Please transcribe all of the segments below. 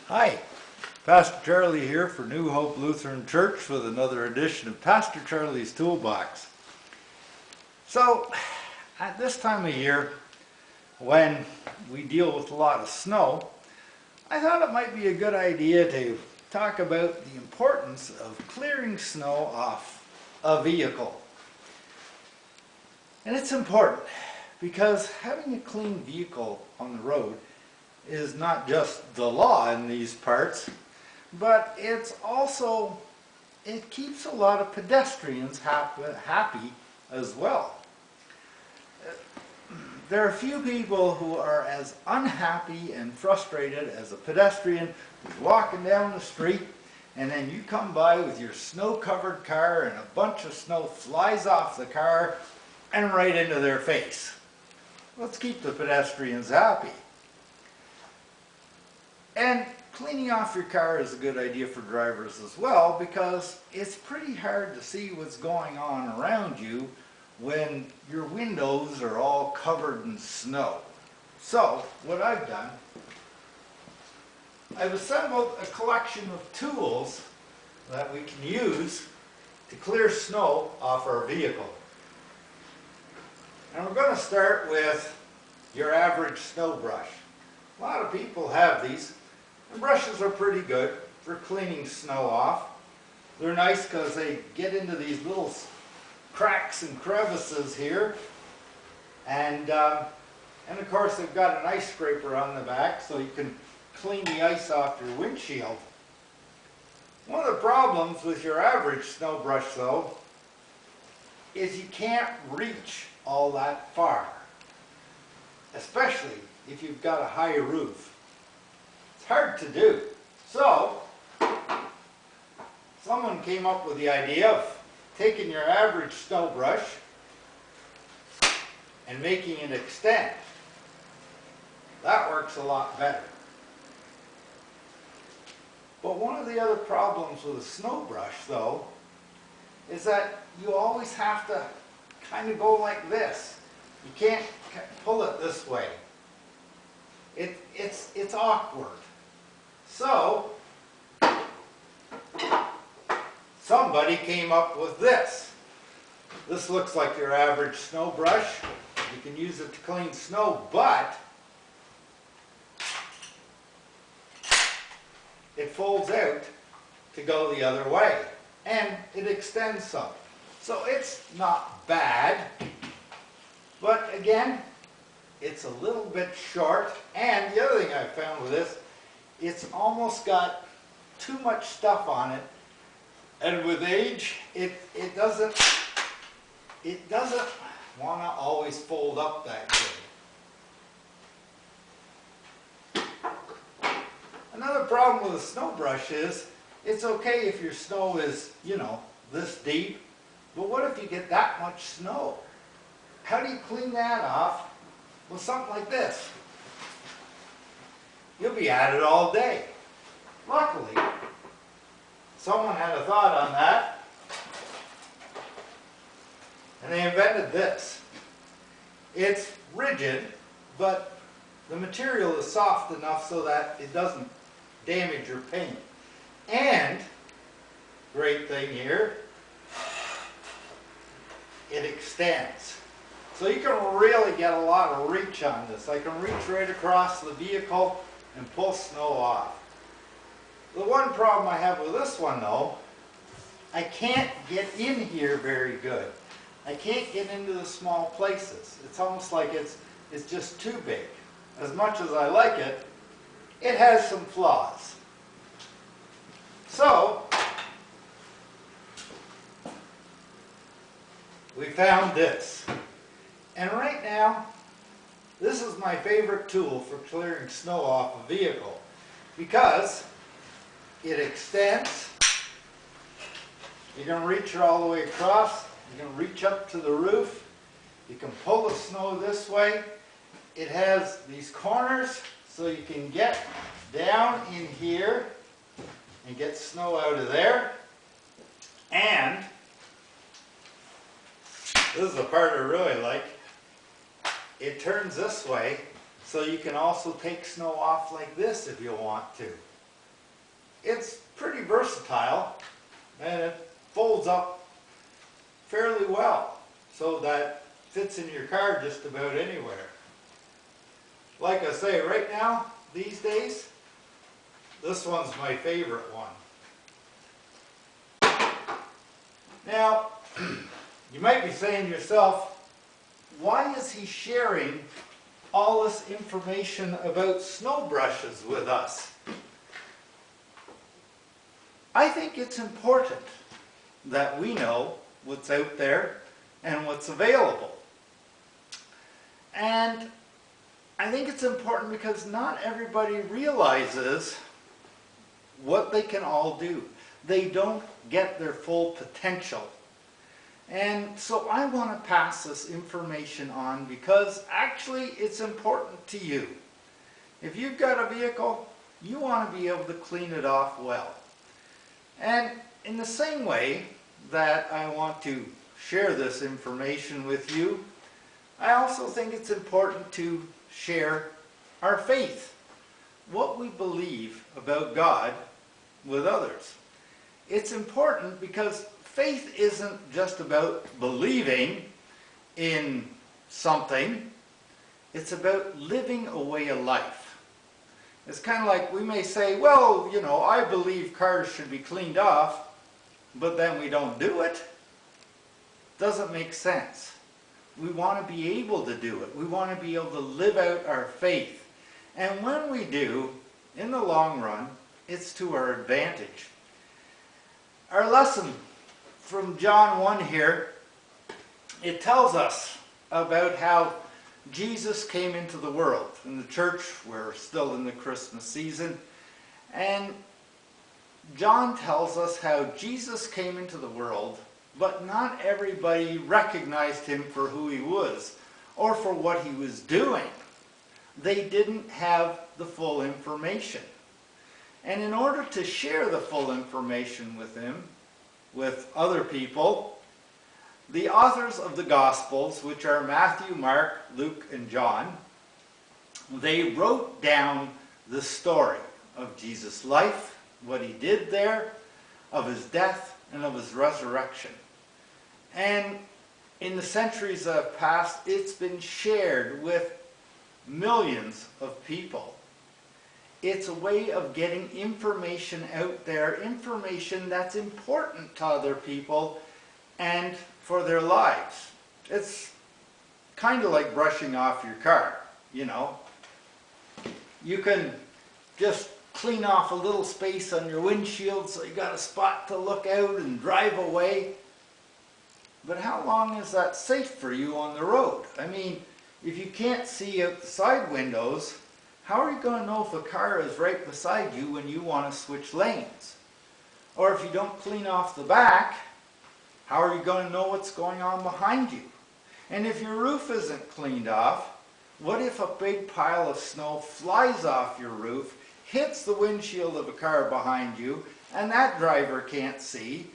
Hi, Pastor Charlie here for New Hope Lutheran Church with another edition of Pastor Charlie's Toolbox. So, at this time of year, when we deal with a lot of snow, I thought it might be a good idea to talk about the importance of clearing snow off a vehicle. And it's important because having a clean vehicle on the road is not just the law in these parts, but it keeps a lot of pedestrians happy as well. There are few people who are as unhappy and frustrated as a pedestrian who's walking down the street and then you come by with your snow-covered car and a bunch of snow flies off the car and right into their face. Let's keep the pedestrians happy. And cleaning off your car is a good idea for drivers as well, because it's pretty hard to see what's going on around you when your windows are all covered in snow. So what I've done, I've assembled a collection of tools that we can use to clear snow off our vehicle. And we're going to start with your average snow brush. A lot of people have these. And brushes are pretty good for cleaning snow off. They're nice because they get into these little cracks and crevices here. And of course they've got an ice scraper on the back so you can clean the ice off your windshield. One of the problems with your average snow brush though is you can't reach all that far, especially if you've got a high roof. It's hard to do. So, someone came up with the idea of taking your average snow brush and making it extend. That works a lot better. But one of the other problems with a snow brush, though, is that you always have to kind of go like this. You can't pull it this way. It's awkward. So, somebody came up with this. This looks like your average snow brush. You can use it to clean snow, but it folds out to go the other way, and it extends some. So it's not bad, but again, it's a little bit short, and the other thing I found with this, it's almost got too much stuff on it, and with age, it doesn't want to always fold up that good. Another problem with a snow brush is, it's okay if your snow is, this deep, but what if you get that much snow? How do you clean that off with something like this? You'll be at it all day. Luckily, someone had a thought on that, and they invented this. It's rigid, but the material is soft enough so that it doesn't damage your paint. And, great thing here, it extends. So you can really get a lot of reach on this. I can reach right across the vehicle and pull snow off. The one problem I have with this one though, I can't get in here very good. I can't get into the small places. It's almost like it's just too big. As much as I like it, it has some flaws. So, we found this. And right now, this is my favorite tool for clearing snow off a vehicle because it extends. You can reach it all the way across. You can reach up to the roof. You can pull the snow this way. It has these corners so you can get down in here and get snow out of there. And this is the part I really like. It turns this way so you can also take snow off like this if you want to. it's pretty versatile and it folds up fairly well so that fits in your car just about anywhere. Like I say, right now, these days, this one's my favorite one. Now, you might be saying to yourself, why is he sharing all this information about snow brushes with us? I think it's important that we know what's out there and what's available. And I think it's important because not everybody realizes what they can all do. They don't get their full potential. And so I want to pass this information on because actually it's important to you. If you've got a vehicle, you want to be able to clean it off well. And in the same way that I want to share this information with you, I also think it's important to share our faith, what we believe about God with others. It's important because faith isn't just about believing in something, it's about living a way of life. It's kind of like we may say, well, you know, I believe cars should be cleaned off, but then we don't do it. Doesn't make sense. We want to be able to do it. We want to be able to live out our faith. And when we do, in the long run, it's to our advantage. Our lesson from John 1 here, it tells us about how Jesus came into the world. In the church, we're still in the Christmas season, and John tells us how Jesus came into the world, but not everybody recognized him for who he was or for what he was doing. They didn't have the full information. And in order to share the full information with him, with other people, the authors of the Gospels, which are Matthew, Mark, Luke, and John, they wrote down the story of Jesus' life, what he did there, of his death, and of his resurrection. And in the centuries that have passed, it's been shared with millions of people. It's a way of getting information out there, information that's important to other people and for their lives. It's kind of like brushing off your car, you know. You can just clean off a little space on your windshield so you got a spot to look out and drive away. But how long is that safe for you on the road? I mean, if you can't see out the side windows, how are you going to know if a car is right beside you when you want to switch lanes? Or if you don't clean off the back, how are you going to know what's going on behind you? And if your roof isn't cleaned off, what if a big pile of snow flies off your roof, hits the windshield of a car behind you, and that driver can't see,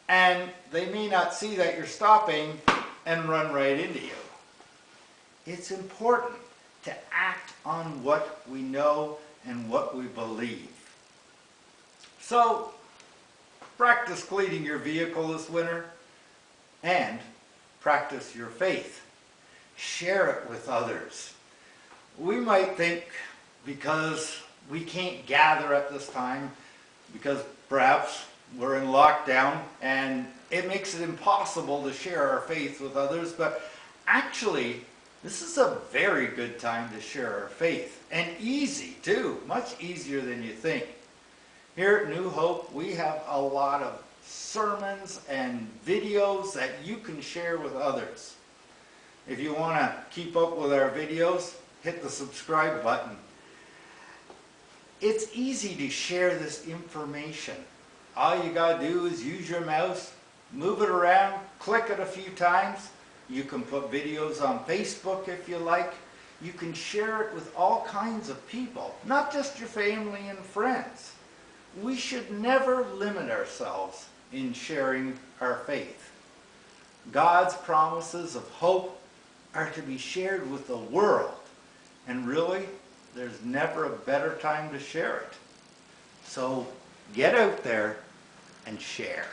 and they may not see that you're stopping and run right into you? It's important to act on what we know and what we believe. So, practice cleaning your vehicle this winter and practice your faith. Share it with others. We might think because we can't gather at this time, because perhaps we're in lockdown and it makes it impossible to share our faith with others, but actually this is a very good time to share our faith, and easy too, much easier than you think. Here at New Hope, we have a lot of sermons and videos that you can share with others. If you want to keep up with our videos, hit the subscribe button. It's easy to share this information. All you got to do is use your mouse, move it around, click it a few times. You can put videos on Facebook if you like. You can share it with all kinds of people, not just your family and friends. We should never limit ourselves in sharing our faith. God's promises of hope are to be shared with the world. And really, there's never a better time to share it. So get out there and share.